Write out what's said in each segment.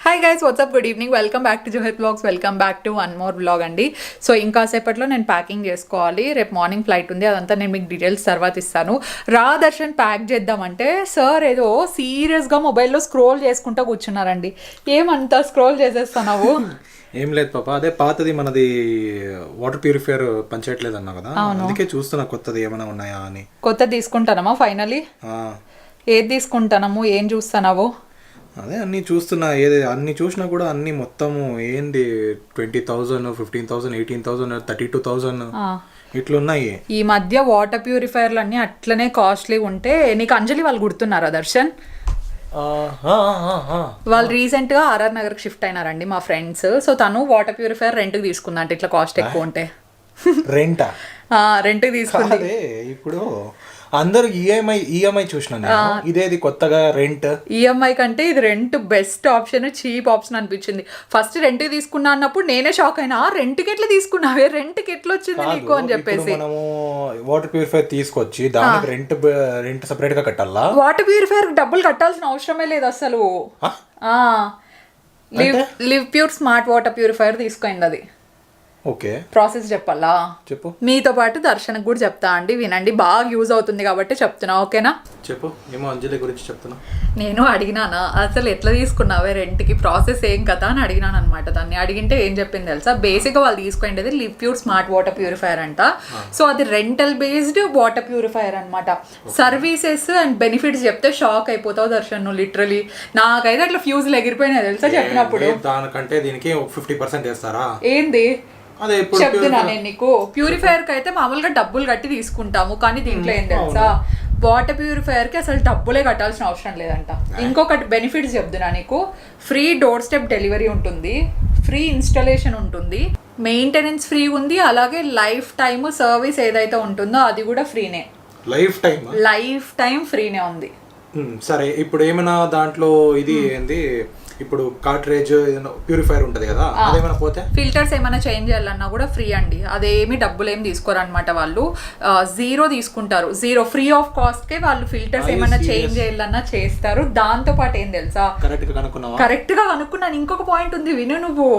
Hi guys, what's up, good evening, welcome back to Juhith vlogs. Welcome back to one more vlog అండి. So ఇంకా సేపట్లో నేను packing చేసుకోవాలి. రేపు మార్నింగ్ ఫ్లైట్ ఉంది, అదంతా నేను మీకు డీటెయిల్స్ తర్వాత ఇస్తాను. దర్శన్ ప్యాక్ చేద్దామంటే సార్ ఏదో సీరియస్గా మొబైల్లో స్క్రోల్ చేసుకుంటూ కూర్చున్నారండి. ఏమంతా స్క్రోల్ చేసేస్తున్నావు? ఏం లేదు పాప, అదే పాతది మనది వాటర్ ప్యూరిఫైయర్ పనిచేయట్లేదు అన్నా కదా, అందుకే చూస్తున్నా కొత్తది ఏమైనా ఉన్నాయా అని. కొత్తది తీసుకుంటానమ్మా ఫైనలీ? ఏది తీసుకుంటానము? ఏం చూస్తున్నావు? అదే అన్ని చూస్తున్నా, ఏది అన్ని చూసినా కూడా అన్ని మొత్తము ఏంది 20,000, 15,000, 18,000, 32,000 ఇట్లున్నాయి. ఈ మధ్య వాటర్ ప్యూరిఫైర్లు అన్ని అట్లనే కాస్ట్లీ ఉంటే నీకు అంజలి వాళ్ళు గుర్తున్నారా దర్శన్? వాళ్ళు రీసెంట్ గా ఆర్ఆర్ నగర్ కి షిఫ్ట్ అయినారండి మా ఫ్రెండ్స్. సో తను వాటర్ ప్యూరిఫైర్ రెంట్ కి తీసుకుందా అంటే ఇట్లా కాస్ట్ ఎక్కువ ఉంటే. రెంట్ కి తీసుకుంది. ఇప్పుడు అందరూ ఈఎంఐ చూసినాను, ఇదేది కొత్తగా రెంట్. ఈఎంఐ కంటే ఇది rent best option, cheap option అనిపించింది. ఫస్ట్ రెంట్ తీసుకున్నా అన్నప్పుడు నేనే షాక్ అయినా, రెంట్ కి ఎట్లా తీసుకున్నావే, రెంట్ కి ఎట్లా వచ్చింది నీకు అని చెప్పేసి. మనము వాటర్ ప్యూరిఫైర్ తీసుకొచ్చి దానికి రెంట్ సెపరేట్ గా కట్టాలా? వాటర్ ప్యూరిఫైర్ డబ్బులు కట్టాల్సిన అవసరమే లేదు అసలు. Live pure smart water purifier తీసుకోండి. అది ఓకే, ప్రాసెస్ చెప్పాలా? చెప్పు. మీతో పాటు దర్శనకు కూడా చెప్తా అండి, వినండి, బాగా యూజ్ అవుతుంది కాబట్టి చెప్తున్నా, ఓకేనా? చెప్పు. ఏమో అంజలి గురించి చెప్తున్నా. నేను అడిగినానా అసలు ఎట్లా తీసుకున్నావే రెంట్కి, ప్రాసెస్ ఏం కదా అని అడిగినాను అనమాట. దాన్ని అడిగింటే ఏం చెప్పింది తెలుసా? బేసిక్గా వాళ్ళు తీసుకునేది live pure smart water purifier అంట. సో అది రెంటల్ బేస్డ్ వాటర్ ప్యూరిఫైర్ అనమాట. సర్వీసెస్ అండ్ బెనిఫిట్స్ చెప్తే షాక్ అయిపోతావు దర్శన్ నువ్వు. లిటరలీ నాకైతే అట్లా ఫ్యూజులు ఎగిరిపోయినాయి తెలుసా చెప్పినప్పుడు. దానికంటే దీనికి 50% వేస్తారా? ఏంది చెప్తున్నా నేను నీకు. ప్యూరిఫైర్ కి అయితే మామూలుగా డబ్బులు కట్టి తీసుకుంటాము, కానీ దీంట్లో ఏం తెలుసా, వాటర్ ప్యూరిఫైర్ కి అసలు డబ్బులే కట్టాల్సిన అవసరం లేదంట. ఇంకొకటి బెనిఫిట్స్ చెప్తున్నా నీకు. ఫ్రీ డోర్ స్టెప్ డెలివరీ ఉంటుంది, ఫ్రీ ఇన్స్టాలేషన్ ఉంటుంది, మెయింటెనెన్స్ ఫ్రీ ఉంది, అలాగే లైఫ్ టైమ్ సర్వీస్ ఏదైతే ఉంటుందో అది కూడా ఫ్రీనే. లైఫ్ టైం ఫ్రీనే ఉంది. సరే, ఇప్పుడు ఏమైనా దాంట్లో ఇది ఏంది, ఇప్పుడు కార్ట్రేజ్ ప్యూరిఫైర్ ఉంటది కదా, అదేమైనా పోతే ఫిల్టర్స్ ఏమైనా చేంజ్ చేయాలన్నా కూడా ఫ్రీ అండి. అదేమి డబ్బులు ఏమి తీసుకోరు అనమాట వాళ్ళు. జీరో తీసుకుంటారు, జీరో ఫ్రీ ఆఫ్ కాస్ట్ కే వాళ్ళు ఫిల్టర్స్ ఏమైనా చేంజ్ చేయాలన్నా చేస్తారు. దాంతో పాటు ఏం తెలుసా, కరెక్ట్ గా కనుక్కున్నాను. ఇంకొక పాయింట్ ఉంది, విను నువ్వు.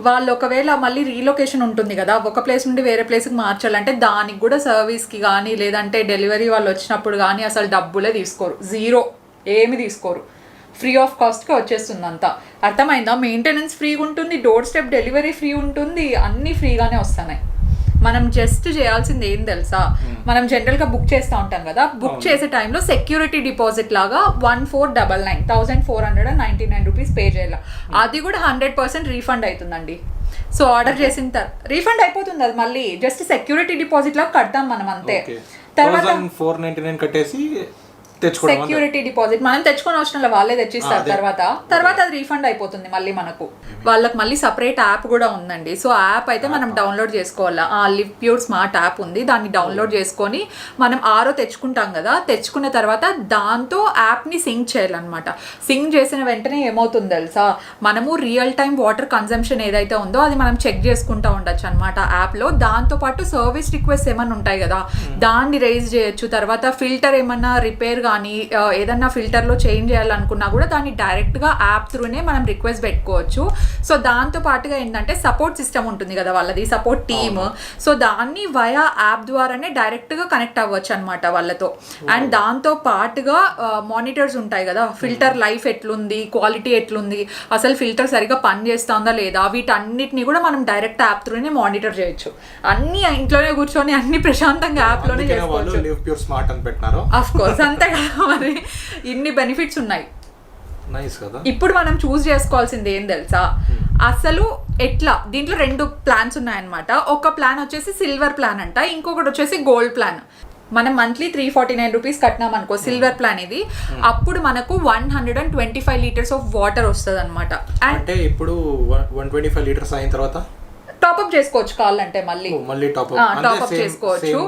వాళ్ళు ఒకవేళ మళ్ళీ రీలొకేషన్ ఉంటుంది కదా, ఒక ప్లేస్ నుండి వేరే ప్లేస్ కి మార్చాలంటే దానికి కూడా సర్వీస్ కి కానీ లేదంటే డెలివరీ వాళ్ళు వచ్చినప్పుడు కానీ అసలు డబ్బులే తీసుకోరు, జీరో ఏమి తీసుకోరు. ఫ్రీ ఆఫ్ కాస్ట్గా వచ్చేస్తుంది అంతా. అర్థమైందా? మెయింటెనెన్స్ ఫ్రీగా ఉంటుంది, డోర్ స్టెప్ డెలివరీ ఫ్రీ ఉంటుంది, అన్నీ ఫ్రీగానే వస్తున్నాయి. మనం జస్ట్ చేయాల్సింది ఏం తెలుసా, మనం జనరల్గా బుక్ చేస్తూ ఉంటాం కదా, బుక్ చేసే టైంలో సెక్యూరిటీ డిపాజిట్ లాగా 1499 1499 రూపీస్ పే చేయాలి. అది కూడా 100% రీఫండ్ అవుతుందండి. సో ఆర్డర్ చేసిన తర్వాత రీఫండ్ అయిపోతుంది. అది మళ్ళీ జస్ట్ సెక్యూరిటీ డిపాజిట్ లాగా కడతాం మనం అంతే. తర్వాత 499 కట్టేసి సెక్యూరిటీ డిపాజిట్ మనం తెచ్చుకొని అవసరం లేదు, వాళ్ళే తెచ్చిస్తారు. తర్వాత అది రీఫండ్ అయిపోతుంది మళ్ళీ మనకు. వాళ్ళకి మళ్ళీ సపరేట్ యాప్ కూడా ఉందండి. సో యాప్ అయితే మనం డౌన్లోడ్ చేసుకోవాలా. లివ్ ప్యూర్ స్మార్ట్ యాప్ ఉంది, దాన్ని డౌన్లోడ్ చేసుకొని మనం ఆరో తెచ్చుకుంటాం కదా, తెచ్చుకున్న తర్వాత దాంతో యాప్ని సింక్ చేయాలన్నమాట. సింక్ చేసిన వెంటనే ఏమవుతుంది తెలుసా, మనము రియల్ టైం వాటర్ కన్జంప్షన్ ఏదైతే ఉందో అది మనం చెక్ చేసుకుంటూ ఉండొచ్చు అనమాట యాప్లో. దాంతోపాటు సర్వీస్ రిక్వెస్ట్ ఏమన్నా ఉంటాయి కదా, దాన్ని రైజ్ చేయొచ్చు. తర్వాత ఫిల్టర్ ఏమన్నా రిపేర్ కానీ ఏదన్నా ఫిల్టర్లో చేంజ్ చేయాలనుకున్నా కూడా దాన్ని డైరెక్ట్గా యాప్ త్రూనే మనం రిక్వెస్ట్ పెట్టుకోవచ్చు. సో దాంతో పాటుగా ఏంటంటే సపోర్ట్ సిస్టమ్ ఉంటుంది కదా వాళ్ళది, సపోర్ట్ టీమ్. సో దాన్ని వయా యాప్ ద్వారానే డైరెక్ట్గా కనెక్ట్ అవ్వచ్చు అనమాట వాళ్ళతో. అండ్ దాంతో పాటుగా మానిటర్స్ ఉంటాయి కదా, ఫిల్టర్ లైఫ్ ఎట్లుంది, క్వాలిటీ ఎట్లుంది, అసలు ఫిల్టర్ సరిగా పని చేస్తుందా లేదా, వీటన్నిటిని కూడా మనం డైరెక్ట్ యాప్ త్రూనే మానిటర్ చేయొచ్చు. అన్ని ఇంట్లోనే కూర్చొని అన్ని ప్రశాంతంగా యాప్లోనే చేసుకోవచ్చు. ఆఫ్ కోర్స్ అంతే కదా, మరి ఇన్ని బెనిఫిట్స్ ఉన్నాయి. ఇప్పుడు మనం చూస్ చేసుకోవాల్సింది ఏం తెలుసా, అసలు ఎట్లా. దీంట్లో 2 ప్లాన్స్ ఉన్నాయన్నమాట. ఒక ప్లాన్ వచ్చేసి సిల్వర్ ప్లాన్ అంట, ఇంకొకటి వచ్చేసి గోల్డ్ ప్లాన్. మనం మంత్లీ 349 రూపీస్ కట్టినాం అనుకో, సిల్వర్ ప్లాన్ ఇది, అప్పుడు మనకు 125 లీటర్స్ ఆఫ్ వాటర్ వస్తుంది అనమాట. అంటే ఇప్పుడు 125 లీటర్స్ అయిన తర్వాత టాప్అప్ చేసుకోవచ్చు కావాలంటే, మళ్ళీ టాప్అప్ చేసుకోవచ్చు.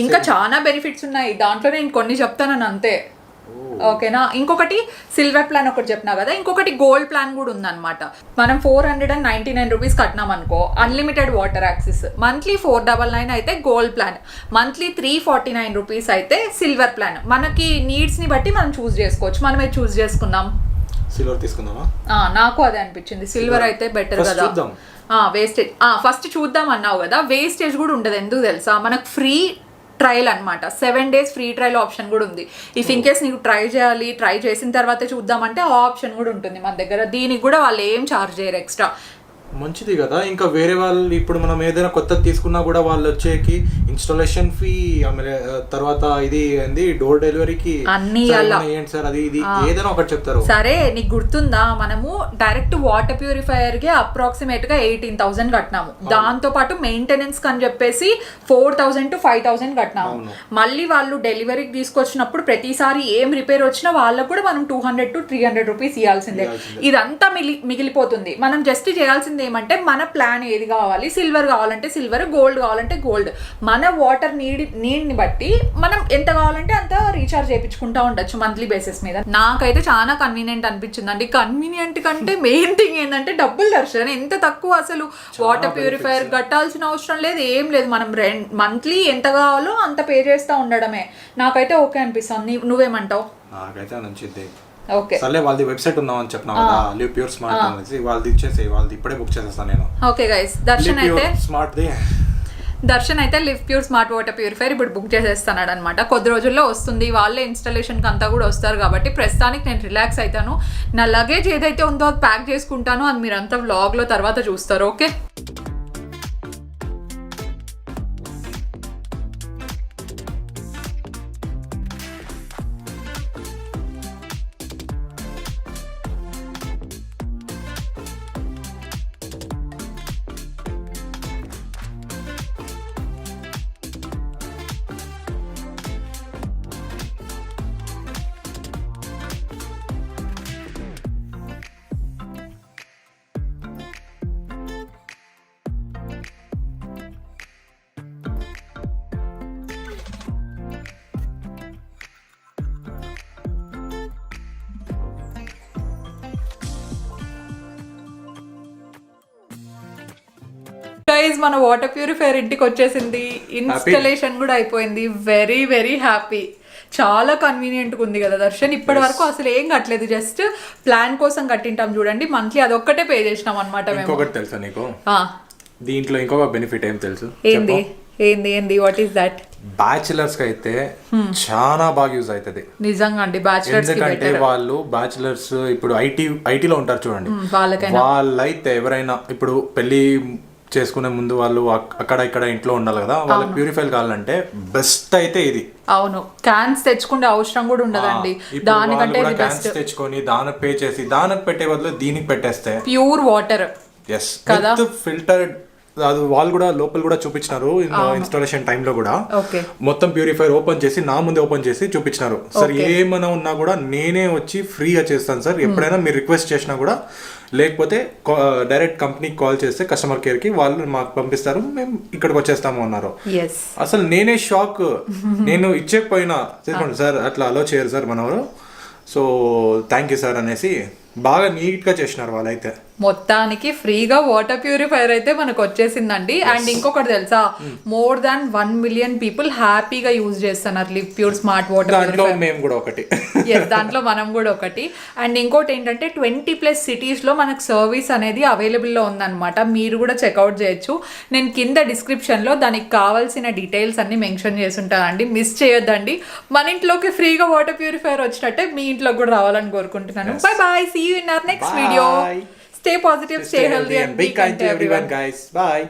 ఇంకా చాలా బెనిఫిట్స్ ఉన్నాయి దాంట్లో, నేను కొన్ని చెప్తాను అంతే, ఓకేనా? ఇంకొకటి సిల్వర్ ప్లాన్ ఒకటి చెప్పినా కదా, ఇంకొకటి గోల్డ్ ప్లాన్ కూడా ఉందన్నమాట. మనం 499 రూపీస్ కట్టినాం అనుకో, అన్లిమిటెడ్ వాటర్ యాక్సెస్. మంత్లీ 499 అయితే గోల్డ్ ప్లాన్, మంత్లీ 349 రూపీస్ అయితే సిల్వర్ ప్లాన్. మనకి నీడ్స్ని బట్టి మనం చూస్ చేసుకోవచ్చు. మనం చూస్ చేసుకుందాం సిల్వర్ తీసుకుందామా? నాకు అదే అనిపించింది, సిల్వర్ అయితే బెటర్ కదా. వేస్టేజ్ ఫస్ట్ చూద్దాం అన్నావు కదా, వేస్టేజ్ కూడా ఉండదు. ఎందుకు తెలుసా, మనకు ఫ్రీ ట్రయల్ అనమాట, 7 days ఫ్రీ ట్రయల్ ఆప్షన్ కూడా ఉంది. ఇఫ్ ఇన్ కేస్ నీకు ట్రై చేసిన తర్వాతే చూద్దామంటే ఆ ఆప్షన్ కూడా ఉంటుంది మన దగ్గర. దీనికి కూడా వాళ్ళు ఏం ఛార్జ్ చేయరు ఎక్స్ట్రా. మంచిది కదా. ఇంకా వేరే వాళ్ళు ఇప్పుడు మనం ఏదైనా కొత్తది తీసుకున్నా కూడా వాళ్ళు వచ్చేకి ఇన్స్టాలేషన్ ఫీ, ఆమె తర్వాత ఇది ఏంది డోర్ డెలివరీకి అన్ని ఏంటి సార్ అది ఇది ఏదైనా ఒకటి చెప్తారు. సరే నీకు గుర్తుందా, మనము డైరెక్ట్ వాటర్ ప్యూరిఫైయర్ కి అప్రాక్సిమేట్ గా 18,000 కట్టినాము. దాంతో పాటు మెయింటెనెన్స్ అని చెప్పేసి 4,000 to 5,000 కట్టినాము. మళ్ళీ వాళ్ళు డెలివరీకి తీసుకొచ్చినప్పుడు ప్రతిసారి ఏం రిపేర్ వచ్చినా వాళ్ళకు కూడా మనం 200 to 300 రూపీస్ ఇవ్వాల్సిందే. ఇదంతా మిగిలిపోతుంది. మనం జస్ట్ చేయాల్సింది ఏమంటే మన ప్లాన్ ఏది కావాలి, సిల్వర్ కావాలంటే సిల్వర్, గోల్డ్ కావాలంటే గోల్డ్, మన వాటర్ నీడ్ని బట్టి మనం ఎంత కావాలంటే అంత రీఛార్జ్ చేయించుకుంటా ఉండొచ్చు మంత్లీ బేసిస్ మీద. నాకైతే చాలా కన్వీనియంట్ అనిపించింది అండి. కన్వీనియంట్ కంటే మెయిన్ థింగ్ ఏంటంటే డబ్బులు. దర్శనం ఎంత తక్కువ, అసలు వాటర్ ప్యూరిఫైయర్ కట్టాల్సిన అవసరం లేదు, ఏం లేదు. మనం మంత్లీ ఎంత కావాలో అంత పే చేస్తూ ఉండడమే. నాకైతే ఓకే అనిపిస్తుంది. నువ్వేమంటావు? నాకైతే నచ్చింది. ఓకే సర్లే, వాళ్ళది వెబ్సైట్ ఉందామని చెప్పినా కదా, లివ్ ప్యూర్ స్మార్ట్ అనేసి, వాళ్ళది ఇచ్చేసి వాళ్ళది ఇప్పుడే బుక్ చేసేస్తాను నేను. ఓకే గైస్, దర్శన్ అయితే live pure smart water purifier ఇప్పుడు బుక్ చేసేస్తున్నాడు అనమాట. కొద్ది రోజుల్లో వస్తుంది. వాళ్ళే ఇన్స్టాలేషన్కి అంతా కూడా వస్తారు కాబట్టి ప్రస్తుతానికి నేను రిలాక్స్ అవుతాను. నా లగేజ్ ఏదైతే ఉందో అది ప్యాక్ చేసుకుంటాను. అది మీరంతా వ్లాగ్లో తర్వాత చూస్తారు. ఓకే, మన వాటర్ ప్యూరిఫైయర్ ఇంటికి వచ్చేసింది. ఇన్స్టాలేషన్ కూడా అయిపోయింది. Very very happy. చాలా కన్వీనియంట్గా ఉంది కదా దర్శన్. ఇప్పటి వరకు అసలు ఏం కట్టలేదు, జస్ట్ ప్లాన్ కోసం కట్టింటాం చూడండి మంత్లీ, అదొక్కటే పే చేసినాం అనమాట. ఇంకొకటి తెలుసా నీకు, దీంట్లో ఇంకొక బెనిఫిట్ ఏం తెలుసు? ఏంది వాట్ ఈస్ దట్? బ్యాచిలర్స్ కి అయితే చాలా బాగా యూజ్ అవుతుంది నిజంగా అండి. బ్యాచిలర్స్ ఎందుకంటే వాళ్ళు బ్యాచిలర్స్ ఇప్పుడు ఐటీలో ఉంటారు చూడండి, వాళ్ళైతే ఎవరైనా ఇప్పుడు పెళ్లి చేసుకునే ముందు వాళ్ళు అక్కడ ఇక్కడ ఇంట్లో ఉండాలి కదా, వాళ్ళకి ప్యూరిఫైర్ కావాలంటే బెస్ట్ అయితే ఇది. అవును, క్యాన్స్ తెచ్చుకునే అవసరం కూడా ఉండదండి. దానికంటే క్యాన్స్ తెచ్చుకొని దానికి పే చేసి దానికి పెట్టే బదులు దీనికి పెట్టేస్తే ప్యూర్ వాటర్ ఫిల్టర్డ్. అది వాళ్ళు కూడా లోపల కూడా చూపించినారు ఇన్స్టాలేషన్ టైంలో కూడా. మొత్తం ప్యూరిఫైర్ ఓపెన్ చేసి నా ముందే ఓపెన్ చేసి చూపించినారు. సార్ ఏమైనా ఉన్నా కూడా నేనే వచ్చి ఫ్రీగా చేస్తాను సార్, ఎప్పుడైనా మీరు రిక్వెస్ట్ చేసినా కూడా, లేకపోతే డైరెక్ట్ కంపెనీకి కాల్ చేస్తే కస్టమర్ కేర్ కి వాళ్ళు మాకు పంపిస్తారు, మేము ఇక్కడికి వచ్చేస్తాము అన్నారు. అసలు నేనే షాక్. నేను ఇచ్చేకపోయినా తీసుకోండి సార్ అట్లా అలో చేయరు సార్ మనవారు, సో థ్యాంక్ యూ సార్ అనేసి బాగా నీట్ గా చేసినారు వాళ్ళైతే. మొత్తానికి ఫ్రీగా వాటర్ ప్యూరిఫైర్ అయితే మనకు వచ్చేసిందండి. అండ్ ఇంకొకటి తెలుసా, మోర్ దాన్ 1 million పీపుల్ హ్యాపీగా యూజ్ చేస్తున్నారు live pure smart water purifier. మేము కూడా ఒకటి, దాంట్లో మనం కూడా ఒకటి. అండ్ ఇంకోటి ఏంటంటే 20+ సిటీస్ లో మనకు సర్వీస్ అనేది అవైలబుల్ లో ఉందన్నమాట. మీరు కూడా చెక్అవుట్ చేయొచ్చు. నేను కింద డిస్క్రిప్షన్ లో దానికి కావాల్సిన డీటెయిల్స్ అన్ని మెన్షన్ చేసి ఉంటానండి, మిస్ చేయొద్దండి. మన ఇంట్లోకి ఫ్రీగా వాటర్ ప్యూరిఫైర్ వచ్చినట్టే మీ ఇంట్లోకి కూడా రావాలని కోరుకుంటున్నాను. Bye bye, see you in our next video. Stay positive, stay healthy and be kind to everyone, guys. Bye.